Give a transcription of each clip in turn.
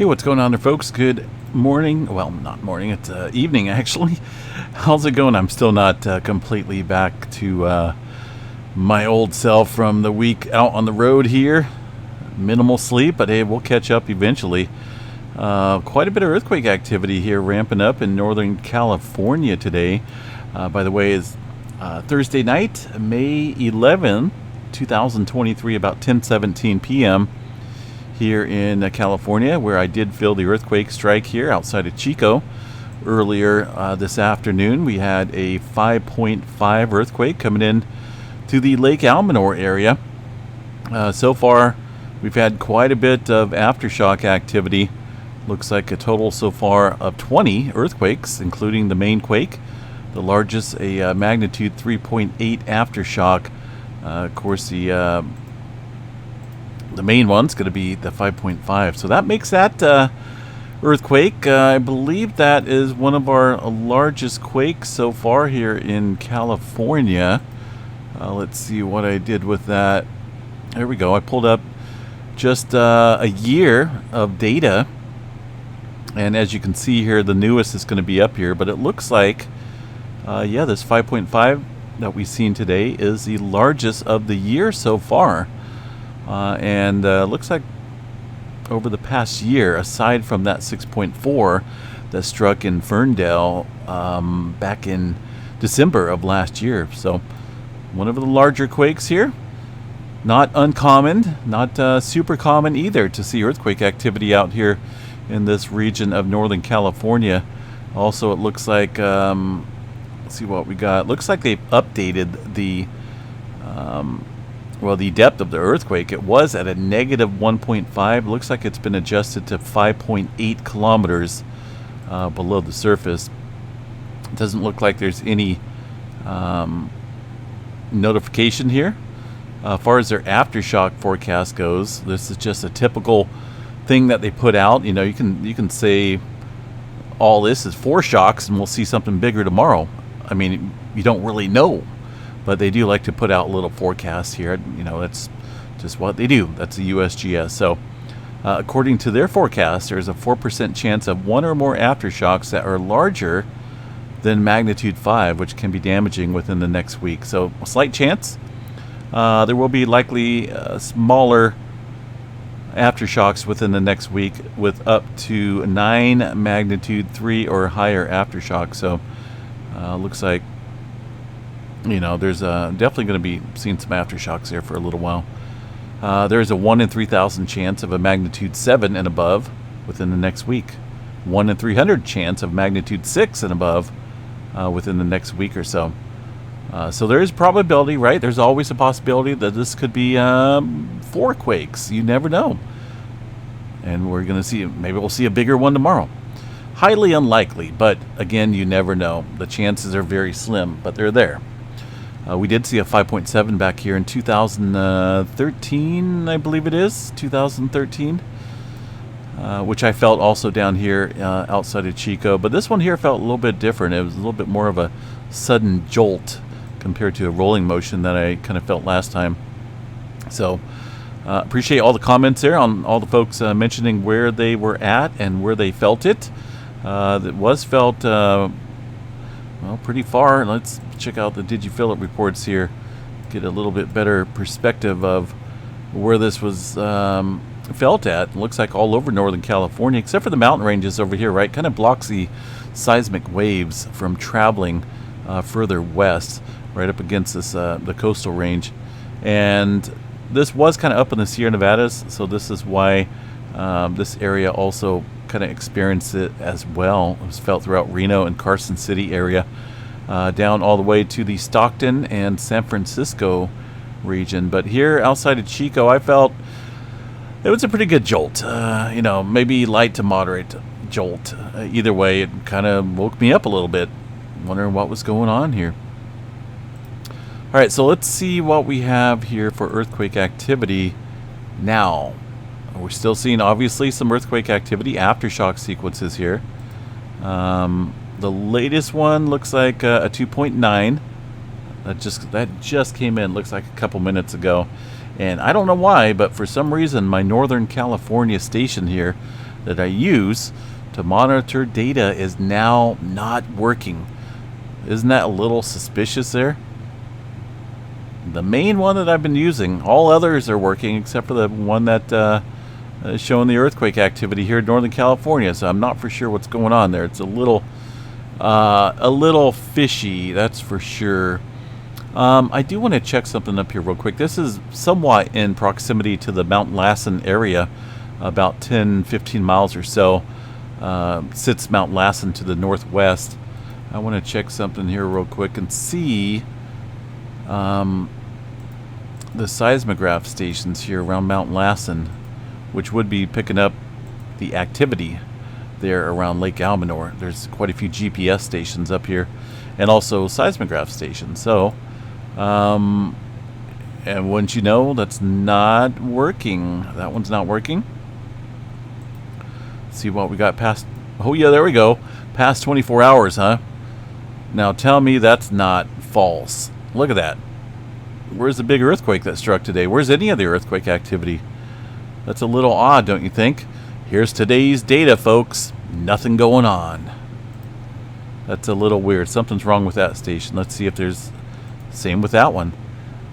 Hey, what's going on there, folks? Good morning. Well, not morning, it's evening, actually. How's it going? I'm still not completely back to my old self from the week out on the road here. Minimal sleep, but hey, we'll catch up eventually. Quite a bit of earthquake activity here ramping up in Northern California today. By the way, is Thursday night, May 11th, 2023, about 10:17 p.m. here in California, where I did feel the earthquake strike here outside of Chico earlier this afternoon. We had a 5.5 earthquake coming in to the Lake Almanor area. So far, we've had quite a bit of aftershock activity. Looks like a total so far of 20 earthquakes, including the main quake, the largest, a magnitude 3.8 aftershock. Of course, the main one's going to be the 5.5. So that makes that earthquake. I believe that is one of our largest quakes so far here in California. Let's see what I did with that. There we go. I pulled up just a year of data. And as you can see here, the newest is going to be up here. But it looks like, yeah, this 5.5 that we've seen today is the largest of the year so far. And looks like over the past year, aside from that 6.4 that struck in Ferndale back in December of last year. So one of the larger quakes here. Not uncommon, not super common either to see earthquake activity out here in this region of Northern California. Also, it looks like, let's see what we got. Looks like they've updated the well, the depth of the earthquake. It was at a negative 1.5. Looks like it's been adjusted to 5.8 kilometers below the surface. It doesn't look like there's any notification here. As far as their aftershock forecast goes, this is just a typical thing that they put out. You know, you can say all this is foreshocks and we'll see something bigger tomorrow. I mean, you don't really know. But they do like to put out little forecasts here. You know, that's just what they do. That's the USGS. So, according to their forecast, there's a 4% chance of one or more aftershocks that are larger than magnitude 5, which can be damaging within the next week. So, a slight chance. There will be likely smaller aftershocks within the next week with up to 9 magnitude 3 or higher aftershocks. So, looks like, you know, there's definitely going to be seeing some aftershocks there for a little while. There's a 1 in 3,000 chance of a magnitude 7 and above within the next week. 1 in 300 chance of magnitude 6 and above within the next week or so. So there is probability, right? There's always a possibility that this could be 4 quakes. You never know. And we're going to see, maybe we'll see a bigger one tomorrow. Highly unlikely, but again, you never know. The chances are very slim, but they're there. We did see a 5.7 back here in 2013, I believe it is, 2013, which I felt also down here outside of Chico. But this one here felt a little bit different. It was a little bit more of a sudden jolt compared to a rolling motion that I kind of felt last time. So appreciate all the comments there on all the folks mentioning where they were at and where they felt it. It was felt, well, pretty far. Let's check out the Did You Feel It reports here. Get a little bit better perspective of where this was felt at. It looks like all over Northern California, except for the mountain ranges over here, right? Kind of blocks the seismic waves from traveling further west, right up against this the coastal range. And this was kind of up in the Sierra Nevadas, so this is why this area also kind of experienced it as well. It was felt throughout Reno and Carson City area, down all the way to the Stockton and San Francisco region. But here outside of Chico, I felt it was a pretty good jolt. You know, maybe light to moderate jolt. Either way, it kind of woke me up a little bit, wondering what was going on here. All right, so let's see what we have here for earthquake activity now. We're still seeing, obviously, some earthquake activity, aftershock sequences here. The latest one looks like a 2.9. That just came in, looks like a couple minutes ago. And I don't know why, but for some reason, my Northern California station here that I use to monitor data is now not working. Isn't that a little suspicious there? The main one that I've been using, all others are working except for the one that is showing the earthquake activity here in Northern California. So I'm not for sure what's going on there. It's a little fishy, that's for sure. I do want to check something up here real quick. This is somewhat in proximity to the Mount Lassen area, about 10-15 miles or so. Sits Mount Lassen to the northwest. I want to check something here real quick and see the seismograph stations here around Mount Lassen, which would be picking up the activity there around Lake Almanor. There's quite a few GPS stations up here and also seismograph stations. So, and wouldn't you know, that's not working. That one's not working. Let's see what we got past. Oh yeah, there we go. Past 24 hours, huh? Now tell me that's not false. Look at that. Where's the big earthquake that struck today? Where's any of the earthquake activity? That's a little odd, don't you think? Here's today's data, folks. Nothing going on. That's a little weird. Something's wrong with that station. Let's see if there's... Same with that one.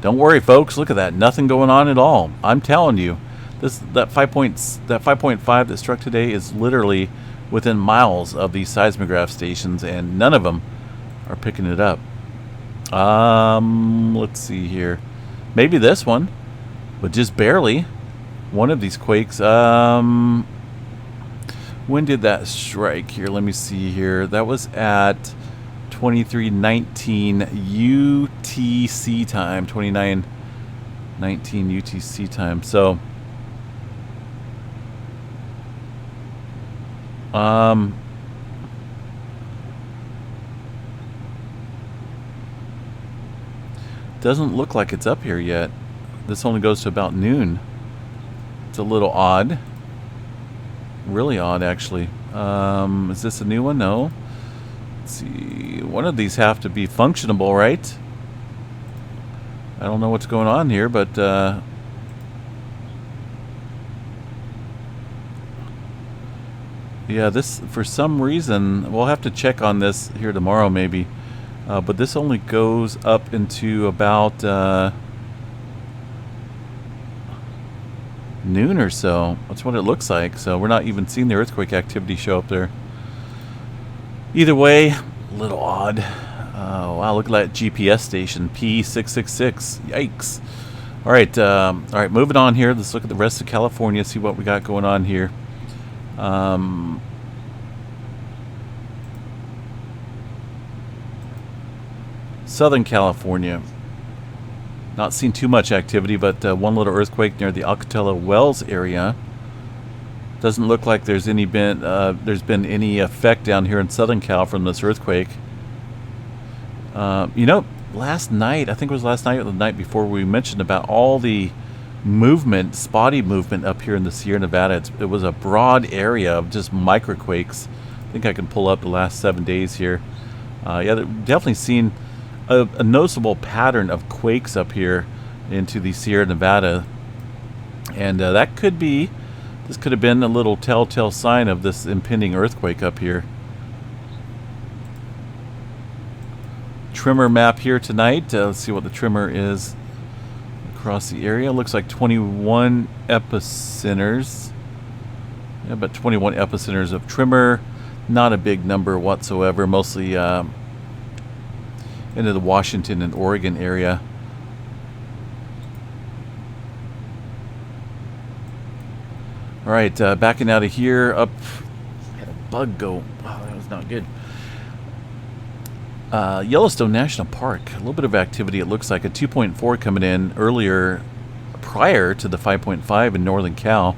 Don't worry, folks. Look at that. Nothing going on at all. I'm telling you. That 5.5 that struck today is literally within miles of these seismograph stations, and none of them are picking it up. Let's see here. Maybe this one, but just barely. One of these quakes. When did that strike here? Let me see here. That was at 23:19 UTC time. 29:19 UTC time. So, doesn't look like it's up here yet. This only goes to about noon. It's a little odd. Really odd, actually. Is this a new one? No. Let's see. One of these have to be functionable, right? I don't know what's going on here, but yeah, this, for some reason, we'll have to check on this here tomorrow maybe. But this only goes up into about noon or so. That's what it looks like. So we're not even seeing the earthquake activity show up there. Either way, a little odd. Wow, look at that GPS station, P666. Yikes. All right, moving on here. Let's look at the rest of California, see what we got going on here. Southern California. Not seen too much activity, but one little earthquake near the Alcatela Wells area. Doesn't look like there's been any effect down here in Southern Cal from this earthquake. You know, last night, I think it was last night or the night before, we mentioned about all the movement, spotty movement up here in the Sierra Nevada. It was a broad area of just microquakes. I think I can pull up the last 7 days here. Yeah, definitely seen a noticeable pattern of quakes up here into the Sierra Nevada, and that could be, this could have been a little telltale sign of this impending earthquake up here. Tremor map here tonight. Let's see what the tremor is across the area. Looks like 21 epicenters. Yeah, about 21 epicenters of tremor. Not a big number whatsoever. Mostly into the Washington and Oregon area. All right, backing out of here. Up, had a bug go. Oh, that was not good. Yellowstone National Park. A little bit of activity. It looks like a 2.4 coming in earlier, prior to the 5.5 in Northern Cal.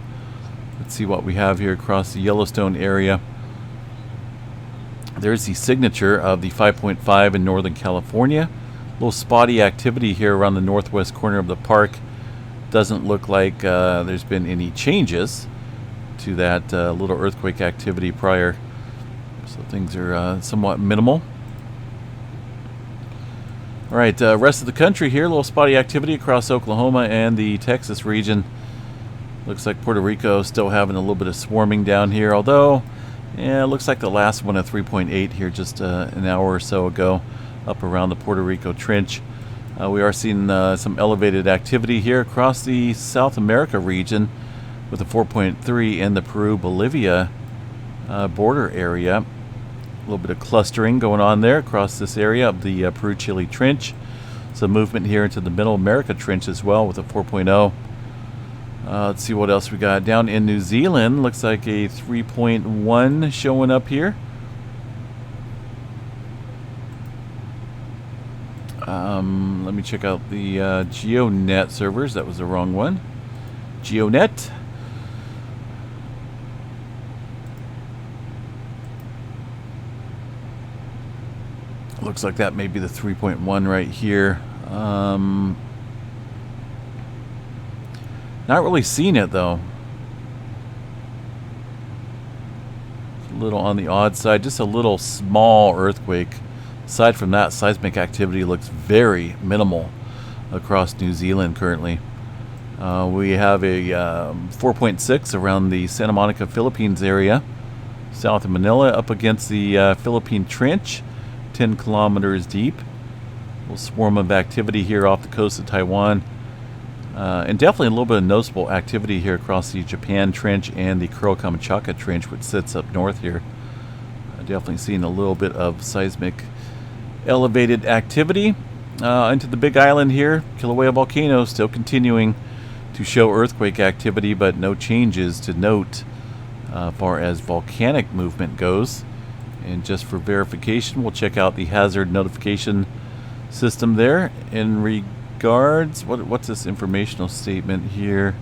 Let's see what we have here across the Yellowstone area. There's the signature of the 5.5 in Northern California. A little spotty activity here around the northwest corner of the park. Doesn't look like there's been any changes to that little earthquake activity prior. So things are somewhat minimal. All right, rest of the country here. A little spotty activity across Oklahoma and the Texas region. Looks like Puerto Rico still having a little bit of swarming down here, although, yeah, it looks like the last one at 3.8 here just an hour or so ago up around the Puerto Rico Trench. We are seeing some elevated activity here across the South America region with a 4.3 in the Peru-Bolivia border area. A little bit of clustering going on there across this area of the Peru-Chile Trench. Some movement here into the Middle America Trench as well with a 4.0. Let's see what else we got. Down in New Zealand, looks like a 3.1 showing up here. Let me check out the GeoNet servers. That was the wrong one. GeoNet. Looks like that may be the 3.1 right here. Not really seeing it though. It's a little on the odd side. Just a little small earthquake. Aside from that, seismic activity looks very minimal across New Zealand currently. We have a 4.6 around the Santa Monica, Philippines area, south of Manila, up against the Philippine Trench, 10 kilometers deep. A little swarm of activity here off the coast of Taiwan. And definitely a little bit of noticeable activity here across the Japan Trench and the Kuril-Kamchatka Trench, which sits up north here. Definitely seeing a little bit of seismic elevated activity. Into the Big Island here, Kilauea Volcano still continuing to show earthquake activity, but no changes to note as far as volcanic movement goes. And just for verification, we'll check out the hazard notification system there. In regards, what's this informational statement here?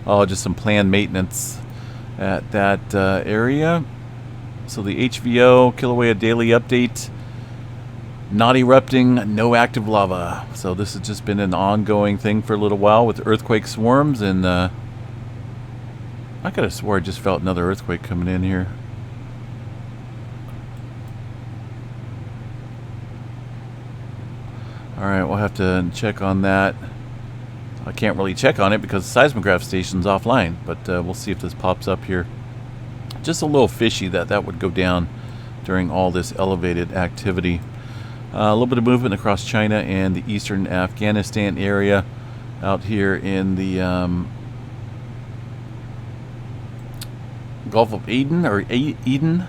Oh, just some planned maintenance at that area. So the HVO Kilauea daily update: not erupting, no active lava. So this has just been an ongoing thing for a little while with earthquake swarms, and I could have swore I just felt another earthquake coming in here. Alright, we'll have to check on that. I can't really check on it because the seismograph station's offline, but we'll see if this pops up here. Just a little fishy that would go down during all this elevated activity. A little bit of movement across China and the eastern Afghanistan area out here in the Gulf of Aden, or Aden.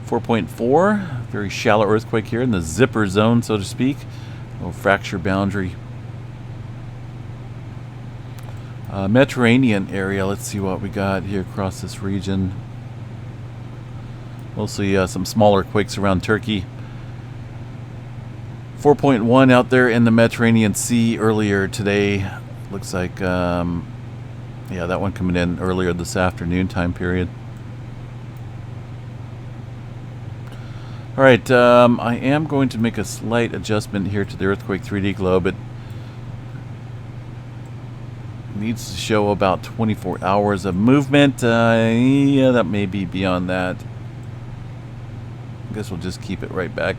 4.4, very shallow earthquake here in the zipper zone, so to speak. A little fracture boundary. Mediterranean area, let's see what we got here across this region. Mostly some smaller quakes around Turkey. 4.1 out there in the Mediterranean Sea earlier today. Looks like, yeah, that one coming in earlier this afternoon time period. Alright, I am going to make a slight adjustment here to the Earthquake 3D globe. It needs to show about 24 hours of movement. Yeah, that may be beyond that. I guess we'll just keep it right back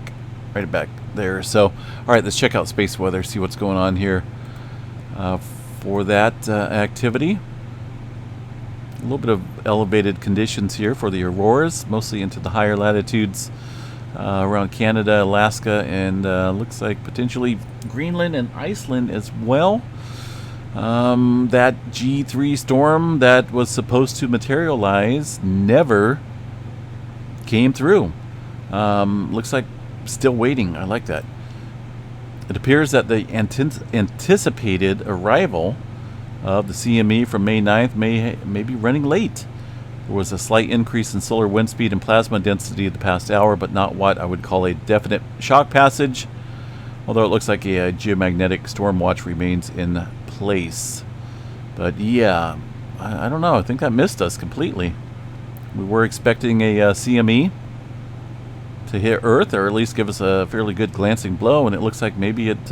there. So, alright, let's check out space weather, see what's going on here for that activity. A little bit of elevated conditions here for the auroras, mostly into the higher latitudes around Canada, Alaska, and looks like potentially Greenland and Iceland as well. That G3 storm that was supposed to materialize never came through. Looks like still waiting. I like that. It appears that the anticipated arrival of the CME from May 9th may be running late. There was a slight increase in solar wind speed and plasma density the past hour, but not what I would call a definite shock passage, although it looks like a geomagnetic storm watch remains in place. But yeah, I don't know. I think that missed us completely. We were expecting a CME to hit Earth, or at least give us a fairly good glancing blow, and it looks like maybe it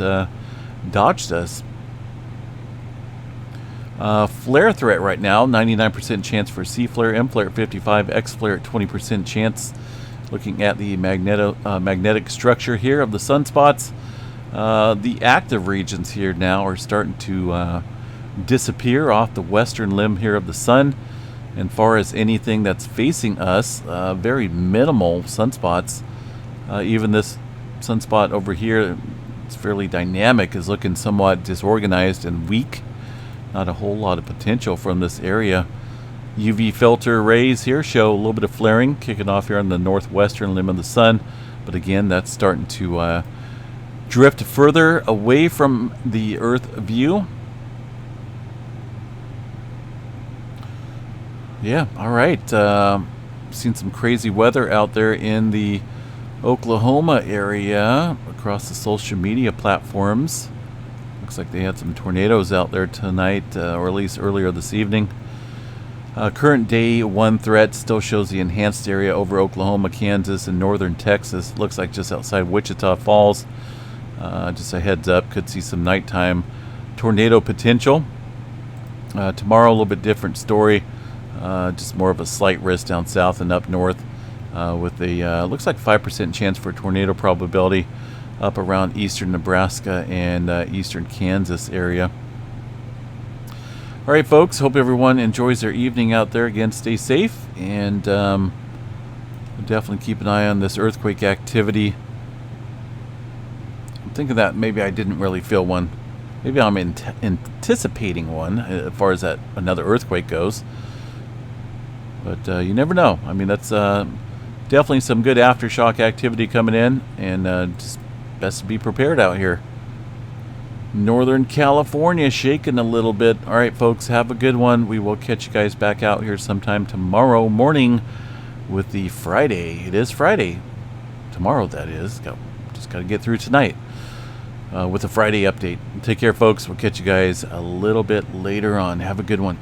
dodged us. Flare threat right now, 99% chance for C flare, M flare at 55, X flare at 20% chance. Looking at the magnetic structure here of the sunspots, The active regions here now are starting to disappear off the western limb here of the sun. And far as anything that's facing us, very minimal sunspots. Even this sunspot over here, it's fairly dynamic, is looking somewhat disorganized and weak. Not a whole lot of potential from this area. UV filter rays here show a little bit of flaring kicking off here on the northwestern limb of the sun. But again, that's starting to drift further away from the Earth view. Yeah, all right. Seen some crazy weather out there in the Oklahoma area across the social media platforms. Looks like they had some tornadoes out there tonight, or at least earlier this evening. Current day 1 threat still shows the enhanced area over Oklahoma, Kansas, and northern Texas. Looks like just outside Wichita Falls. Just a heads up, could see some nighttime tornado potential. Tomorrow, a little bit different story. Just more of a slight risk down south and up north, with a looks like 5% chance for tornado probability up around eastern Nebraska and eastern Kansas area. All right, folks, hope everyone enjoys their evening out there. Again, stay safe, and definitely keep an eye on this earthquake activity. I'm thinking that maybe I didn't really feel one. Maybe I'm anticipating one as far as that another earthquake goes. But you never know. I mean, that's definitely some good aftershock activity coming in, and just best to be prepared out here. Northern California shaking a little bit. All right, folks, have a good one. We will catch you guys back out here sometime tomorrow morning with the Friday. It is Friday. Tomorrow, that is. Just got to get through tonight with the Friday update. Take care, folks. We'll catch you guys a little bit later on. Have a good one.